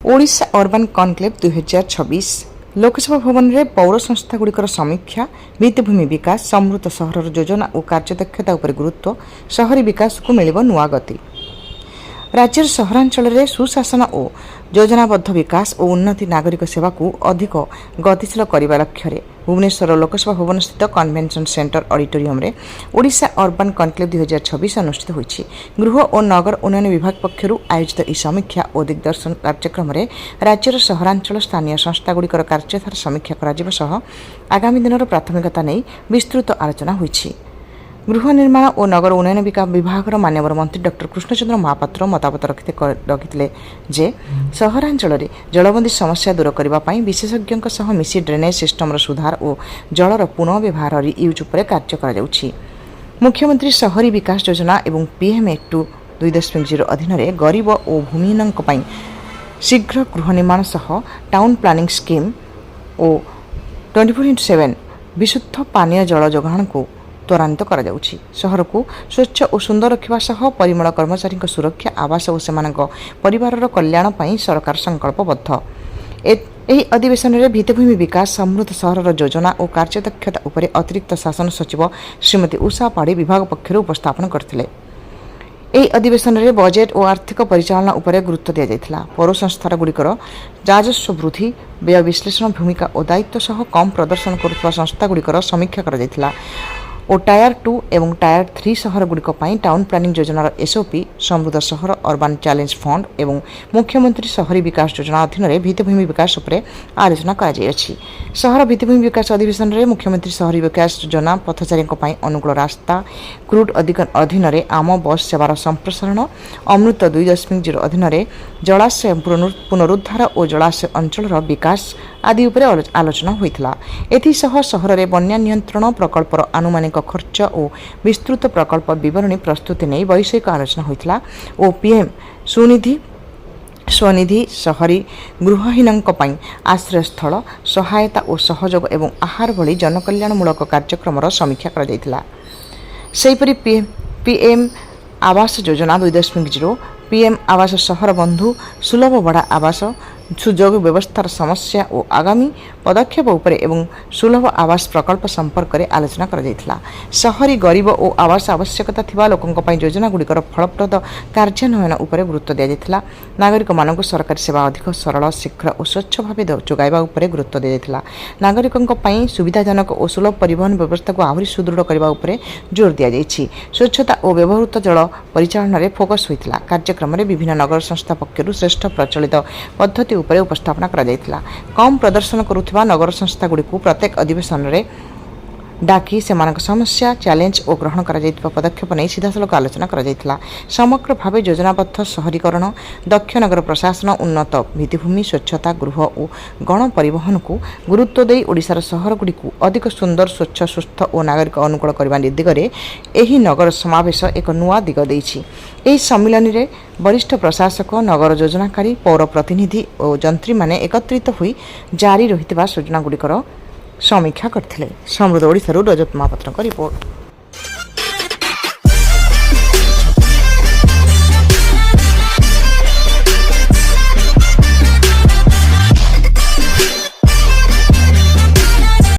Odisha urban conclave 2026 Lok Sabha भवन में पौर संस्थागुड़िकर समीक्षा भित्तिभूमि विकास समृद्ध सहर योजना और कार्यदक्षता उपर गुरुत्व शहरी विकास को मिल नुआ गति राज्य सहरांचल में सुशासन और योजनाबद्ध विकास और उन्नति नागरिक सेवा को अधिक गतिशील करने लक्ष्य भुवनेश्वर लोकसभा भवन स्थित कन्वेंशन सेंटर ऑडिटोरियम रे ओडिशा अर्बान कनक्लेव 2026 अनुष्ठित होईछि। गृह और नगर उन्नयन विभाग पक्षर आयोजित ई समीक्षा और दिग्दर्शन कार्यक्रम में राज्यर सहरांचल स्थानीय संस्थागुड़िकर कार्यधारा समीक्षा करा सह आगामी दिन प्राथमिकता नहीं विस्तृत आलोचना होईछि। गृह निर्माण और नगर उन्नयन विभाग मान्यवर मंत्री डॉ कृष्णचंद्र महापात्र मतामत रखिते जे सहरांचल में जलबंदी समस्या दूर करने विशेषज्ञों सह मिसी ड्रेनेज सिस्टम सुधार और जलर पुनः व्यवहार रियूज उपर कार्य कर मुख्यमंत्री शहरी विकास योजना एवं PM2 2.0 अधीन गरीब और भूमिहीन शीघ्र गृह निर्माण सह टाउन प्लानिंग स्कीम और 24/7 विशुद्ध पानीय जल जोगाण को त्वरान्वित करा जाउछि। शहर को स्वच्छ और सुंदर रखा सह परिमल कर्मचारी सुरक्षा आवास और सेमानक परिवारर कल्याण पई सरकार संकल्पबद्ध। एही अधिवेशन में भित्तिभूमि विकास समृद्ध सहर योजना और कार्यदक्षता उपर अतिरिक्त शासन सचिव श्रीमती उषा पाढ़ी विभाग पक्षर उपस्थापन करथिले। एही अधिवेशन में बजेट और आर्थिक परिचालना उपर गुरुत्व दिया जायथिला। पौर संस्थार गुड़िकर राजस्व वृद्धि व्यय विश्लेषण भूमिका और दायित्व सह कम प्रदर्शन करुवा संस्था गुड़िकर समीक्षा करा जायथिला और टायर 2 एवं टायर 3 सहर गुड़िक टाउन प्लानिंग योजनार SOP समृद्ध सहर अर्बान चैलेंज फंड एवं मुख्यमंत्री शहरी विकास योजना अधीन भित्तिभूमि विकास उपर आलोचना कराଯାଇଛି। सहर भित्तिभूमि विकास अधिवेशन में मुख्यमंत्री शहरी विकास योजना पथचारी अनुकूल रास्ता क्रूड अधीन आम बस सेवार संप्रसारण अमृत 2.0 अधीन जलाशय पुनरुद्धार और जलाशय अंचल विकास आदि उपर आलोचना होइथिला। एथिसह सहर में बन्या नियंत्रण प्रकल्पर आनुमानिक खर्च और विस्तृत प्रकल्प विवरणी प्रस्तुति नहीं वैषयिक आलोचना होइथिला और PM स्वनिधि शहरी गृहहीन आश्रयस्थल सहायता और सहयोग एवं आहार भली जनकल्याणमूलक कार्यक्रम समीक्षा करा जायथिला। सेहीपरि PM आवास योजना 2.0 PM आवास शहर बंधु सुलभ भड़ा आवास सुजोग व्यवस्थार समस्या और आगामी पदक्षेप उपर एवं सुलभ आवास प्रकल्प संपर्क में आलोचना करा जायथिला। शहरी गरीब और आवास आवश्यकता थिबा लोकंक पई योजना गुड़िकर फलप्रद कार्यान्वयन उपर गुरुत्व दिया जायथिला। नागरिक मानक सरकारी सेवा अधिक सरल शीघ्र और स्वच्छ भाव जोगाइबा उपर गुरुत्व दिया जायथिला। नागरिकंक पई सुविधाजनक और सुलभ परिवहन व्यवस्था को आहुरी सुदृढ़ करबा उपर जोर दिया जायछि। स्वच्छता और व्यवहृत जल परिचालन में फोकस होइथिला। कार्यक्रम में विभिन्न नगर संस्था पक्षर श्रेष्ठ प्रचलित पद्धति उपर उपस्थापना करा जायथिला। कम प्रदर्शन करुथिबा नगर संस्था गुड़िक प्रत्येक अधिवेशन में डाकी सेमानक समस्या चैलेंज और ग्रहण करा जायतिबा पदक्षेप नहीं सीधासलख आलोचना करा जायथिला। समग्र भाव योजनाबद्ध शहरीकरण दक्ष नगर प्रशासन उन्नत भित्तिभूमि स्वच्छता गृह और गण परिवहन को गुरुत्व दे ओडिशार सहर गुड़िक अधिक सुंदर स्वच्छ सुस्थ और नागरिक अनुकूल करने दिगरे एही नगर समावेश एक नुआ दिग देइछि। एही सम्मिलन में वरिष्ठ प्रशासक नगर योजनाकारी पौर प्रतिनिधि और जंत्री माने एकत्रित होई जारी रहितबा योजना गुड़िकर समीक्षा करथिले। समृद्ध ओडिशारू रजत महापात्रଙ୍କ रिपोर्ट।